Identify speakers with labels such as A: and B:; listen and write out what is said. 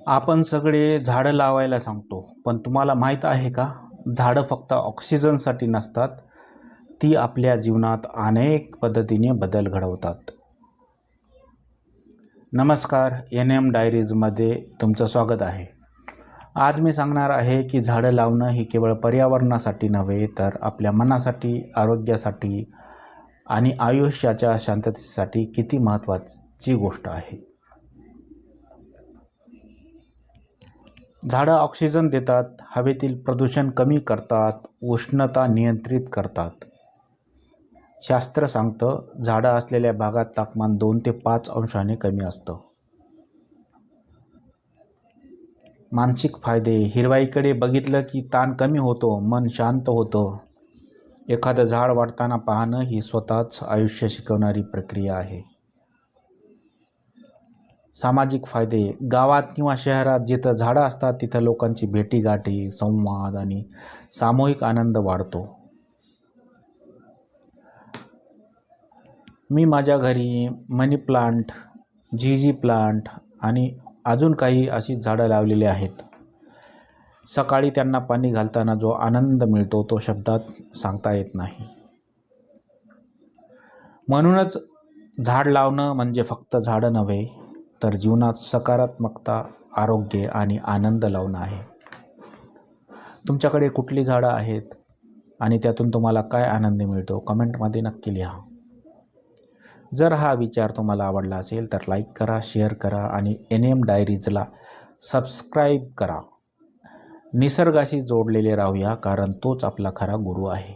A: आपण सगळे झाडं लावायला सांगतो, पण तुम्हाला माहीत आहे का? झाडं फक्त ऑक्सिजनसाठी नसतात, ती आपल्या जीवनात अनेक पद्धतीने बदल घडवतात. नमस्कार, NM डायरीजमध्ये तुमचं स्वागत आहे. आज मी सांगणार आहे की झाडं लावणं ही केवळ पर्यावरणासाठी नव्हे, तर आपल्या मनासाठी, आरोग्यासाठी आणि आयुष्याच्या शांततेसाठी किती महत्त्वाची गोष्ट आहे. झाडं ऑक्सिजन देतात, हवेतील प्रदूषण कमी करतात, उष्णता नियंत्रित करतात. शास्त्र सांगतं, झाडं असलेल्या भागात तापमान 2 ते 5 अंशाने कमी असतं. मानसिक फायदे: हिरवाईकडे बघितलं की ताण कमी होतो, मन शांत होतं. एखादं झाड वाढताना पाहणं ही स्वतःच आयुष्य शिकवणारी प्रक्रिया आहे. सामाजिक फायदे: गावात किंवा शहरात जिथं झाडं असतात तिथं लोकांची भेटीगाठी, संवाद आणि सामूहिक आनंद वाढतो. मी माझ्या घरी मनी प्लांट, झीझी प्लांट आणि अजून काही अशी झाडं लावलेली आहेत. सकाळी त्यांना पाणी घालताना जो आनंद मिळतो तो शब्दात सांगता येत नाही. म्हणूनच झाड लावणं म्हणजे फक्त झाडं नव्हे, तर जीवनात सकारात्मकता, आरोग्य आणि आनंद लावणं आहे. तुमच्याकडे कुठली झाडं आहेत आणि त्यातून तुम्हाला काय आनंद मिळतो? कमेंटमध्ये नक्की लिहा. जर हा विचार तुम्हाला आवडला असेल तर लाईक करा, शेअर करा आणि NM डायरीजला सबस्क्राईब करा. निसर्गाशी जोडलेले राहूया, कारण तोच आपला खरा गुरु आहे.